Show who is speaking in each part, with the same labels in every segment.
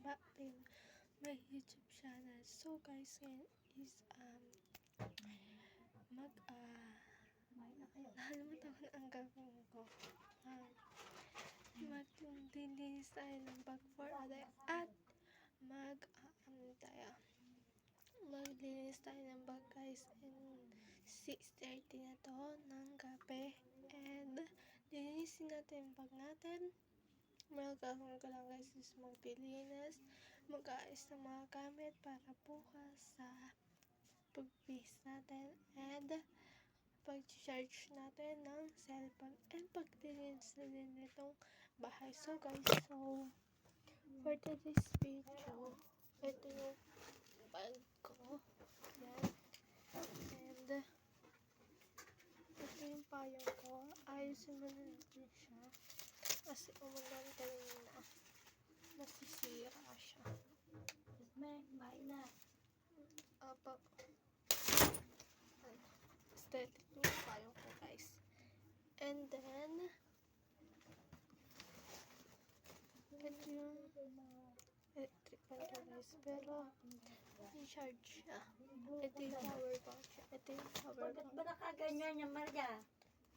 Speaker 1: back to my YouTube channel. So guys, ngayon is nakalimutan ko na ang gagawin ko. Maglilinis tayo ng bag for other at maglilinis tayo ng bag guys, and 6:30 na to ng gabi, and lilinisin natin yung bag natin. Magagawin ko lang guys is maglilinis, mag-aayos ng mga gamit para bukas sa pag-base natin, and pag-charge natin ng cellphone, and paglilinis na din itong bahay. So guys, for today's video, ito yung bag ko. Yan. And ito yung payong ko. Ayusin mo na natin siya kasi umulan kanina. Nasisira siya.
Speaker 2: Bahay na.
Speaker 1: Apa. Aesthetic yung payong ko guys. And then ito yung electric fan to guys, pero i-charge siya. Ito yung power bank siya. Ito yung power
Speaker 2: Bakit
Speaker 1: bank.
Speaker 2: ba nakaganyan yung Maria?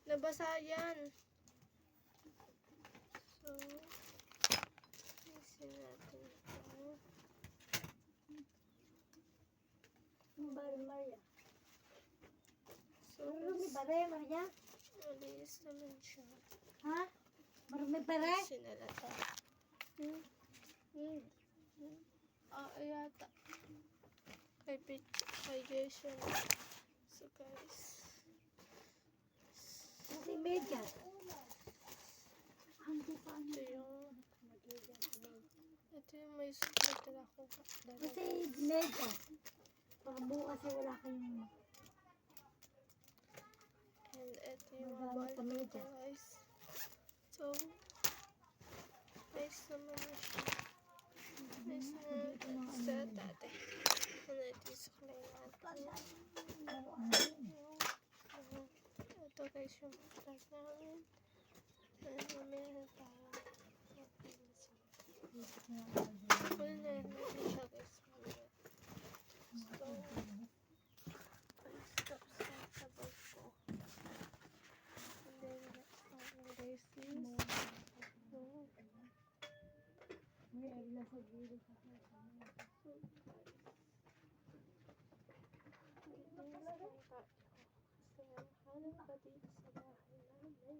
Speaker 1: Nabasa yan. So, isin natin ito.
Speaker 2: Maria.
Speaker 1: So,
Speaker 2: Marumi bare, Maria?
Speaker 1: malinis naman siya.
Speaker 2: Ha? Marumi bare?
Speaker 1: Isin na natin. Yata. Kay Jason. So, guys.
Speaker 2: Kasi medya.
Speaker 1: Ito yung may sulat na ako.
Speaker 2: Kasi medya. Para bukas ay wala kayong
Speaker 1: And ito yung
Speaker 2: magamit
Speaker 1: ball
Speaker 2: na medya.
Speaker 1: guys. So, nice naman na siya. Nice na set natin. And ito yung suklay natin. Ito guys yung start namin. And mamaya tayo. Full na natin siya guys. So, stop sa bag ko. And then next time guys is
Speaker 2: may agla sa gilid sa
Speaker 1: so guys, lilinis lang tayo kasi hanap pa dito sa bahay namin.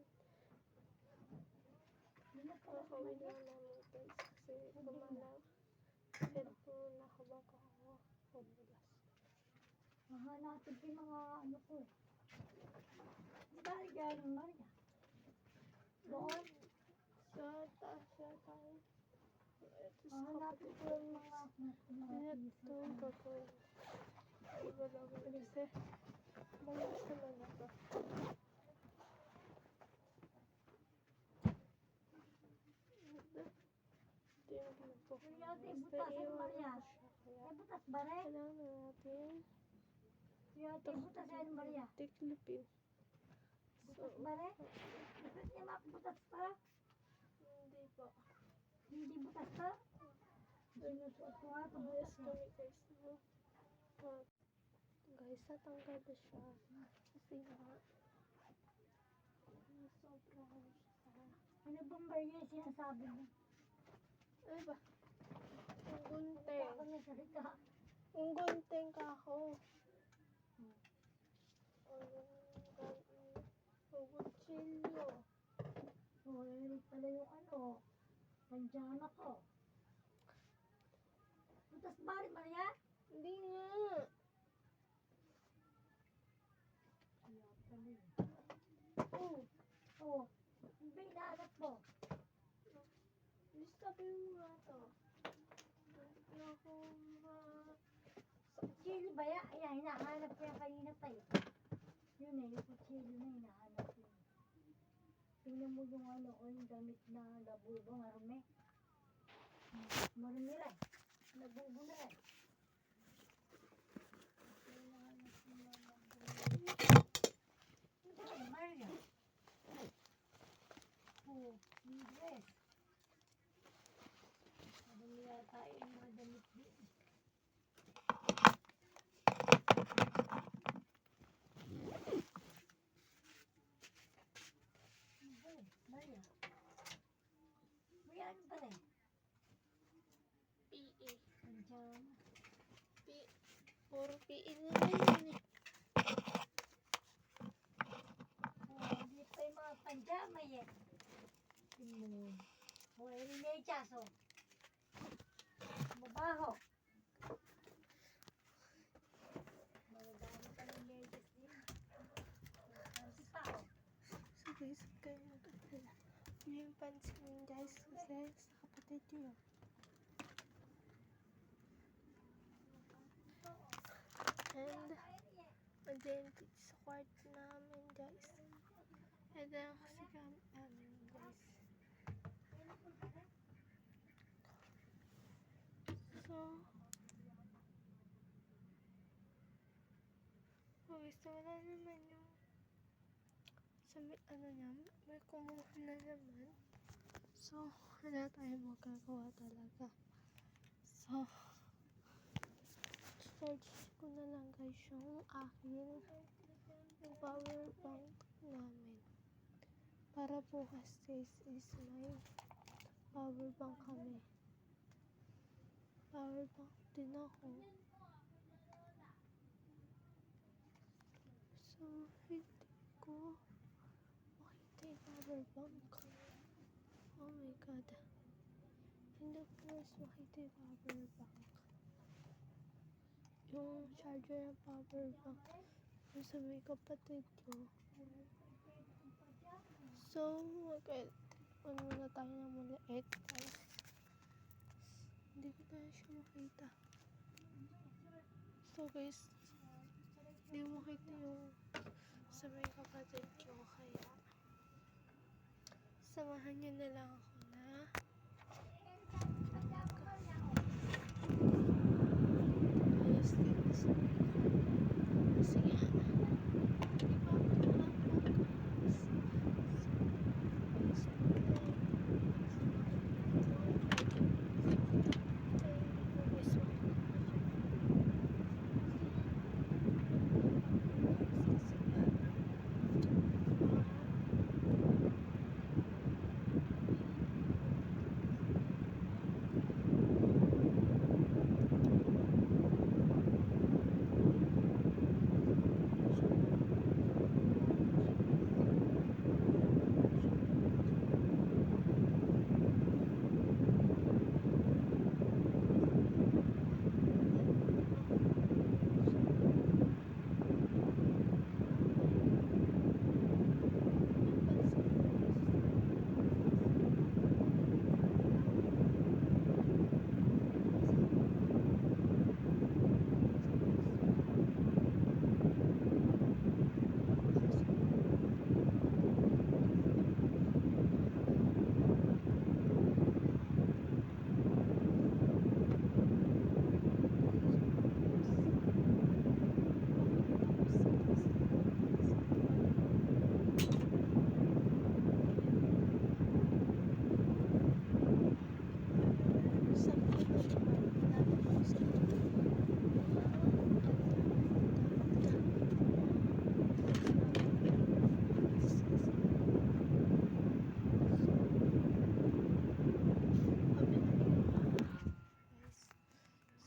Speaker 1: Nakakawin lang namin guys kasi kumalaw. Cellphone nakabag ako. Pumulas.
Speaker 2: mahanapin ko yung mga ano ko. Dahil galing Maria. Doon.
Speaker 1: Sa taas siya tayo. Ito sa
Speaker 2: Mahanapin ko yung mga
Speaker 1: ito gagawin. Iba lang kasi malas naman ako. Ito yung ginagawa.
Speaker 2: Kaya ito butas ay Maria. Ay butas bare?
Speaker 1: Kailangan natin
Speaker 2: Kaya ito butas ay Maria.
Speaker 1: tiklipin.
Speaker 2: Butas bare? Bakit niya mabutas pa?
Speaker 1: Hindi po.
Speaker 2: Hindi butas pa? Sinusuot ko nga ito butas
Speaker 1: Ayos kami guys. No? Guys, natanggal na siya. Kasi nga, sobrang siya.
Speaker 2: Ano bang Maria yung sinasabi mo?
Speaker 1: Ano ba? Ang gunting.
Speaker 2: Ako nagsalita.
Speaker 1: Ang gunting ka ako. Ang kutsilyo.
Speaker 2: Oh, yun pala yung ano. Pandiyan ako. Butas ba rin Maria?
Speaker 1: Hindi nga.
Speaker 2: Kaya pala yun.
Speaker 1: Oh,
Speaker 2: Oh, hindi ba inaanap mo?
Speaker 1: listabi mo nga to. Hindi ako
Speaker 2: Kutsili ba yan? Ayan, hinahanap ko yan kanina pa eh. Yun eh, yung kutsili na hinahanap ko. Tingnan mo yung ano, o yung damit na labubo, marumi. Marumi rin. Labubo na rin. Hinahanap ko na labubo. Ay, Maria. Oh, yung dress. Marumi yata yun
Speaker 1: Hatiin naman yun eh.
Speaker 2: Hindi pa yung mga panjama yan. Tingnan mo. O, ilinedyas, o. Mabaho. Magadami pa ng medyas din. Ang pa, o.
Speaker 1: So guys, ganyan ka pala. Yun yung pansinin guys kasi sa kapatid yun. And, andyan sa kwarto namin guys. And then kasi gamit namin guys. So, guys, wala naman yung sa may, ano niya, may kumuha na naman. So, wala tayong magagawa talaga. So, charge ko na lang guys yung akin, yung power bank namin. Para bukas guys is may power bank kami. Power bank din ako. So, hindi ko makita yung power bank. Oh my god. Hindi ko mas makita yung power bank. Yung charger ng power bank. Yung sa may kapatid ko. So, ano muna tayo na maliit guys. Hindi ko na siya makita. So guys, hindi mo makita yung sa may kapatid ko. Kaya, samahan niyo na lang ako na ayos dito sa may kasi nga, di ba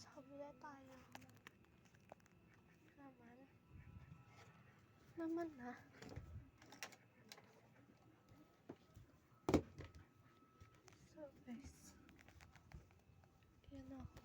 Speaker 1: sa kabila tayo naman na so guys yan ako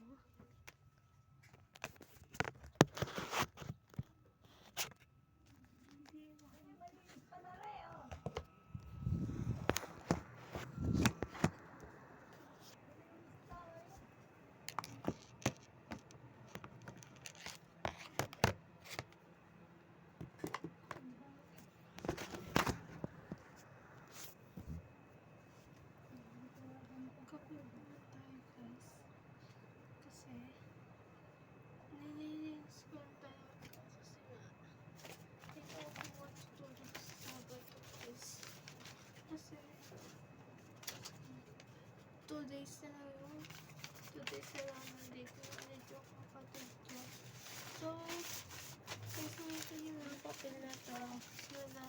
Speaker 1: hindi kape muna tayo guys kasi nililinis ko yung talaga kasi nga hindi ako matutulog sa Sabado guys kasi 2 days na lang nandito ulit yung kapatid ko. So, gagamitin yung mga papel na to na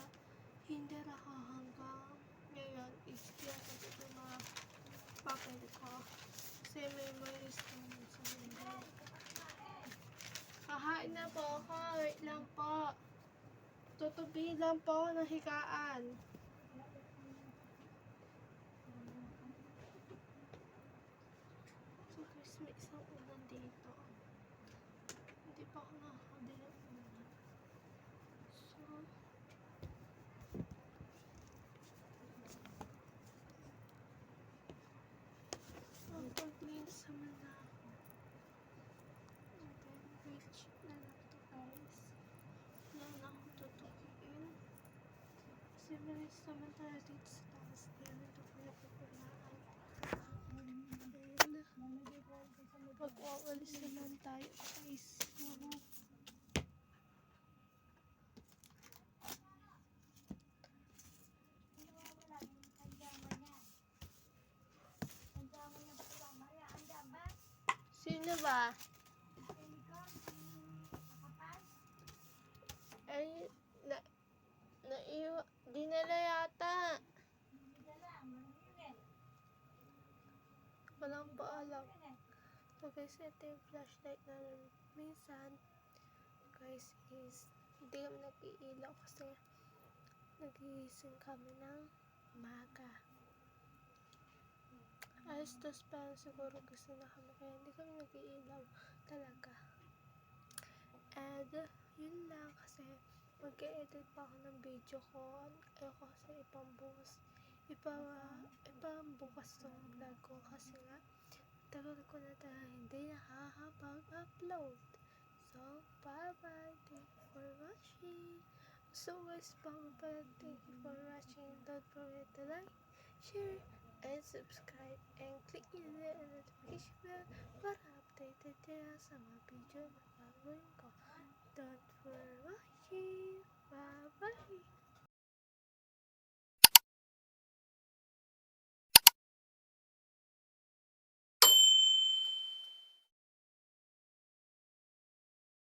Speaker 1: hindi nakahanggang ngayon is kaya ito mga papel ko kasi may malis naman sa hindi. Kakain na po ako. Wait lang po. Tutubi lang po ako ng higaan. So guys, may isang ulan dito. Hindi pa ako nakakabili ng ulan. So, mag-cleanse naman na ako. And then, reach na lang to guys. Wala na akong tutukiin. Kasi malis naman tayo dito sa taas. Kaya nito ko napupunaan. And, mag-uwalis naman tayo guys. Sino ba? Ay, dinala yata. Walang paalam. So guys, ito yung flashlight namin. Minsan, guys, is hindi kami nag-iilaw kasi nagigising kami ng umaga. Alas 2 pa siguro gusto na kami kaya hindi kami nag-iilaw talaga. And, yun lang kasi mag-e-edit pa ako ng video ko. Ayoko kasi ipambukas tong vlog ko kasi nga tagal ko na talaga hindi nakakapag-upload. So, bye-bye. Thank you for watching. So guys, bago pala, thank you for watching. Don't forget to like, share, and subscribe. And click the notification bell para updated kayo sa mga video na gagawin ko. Don't for watching. Bye-bye.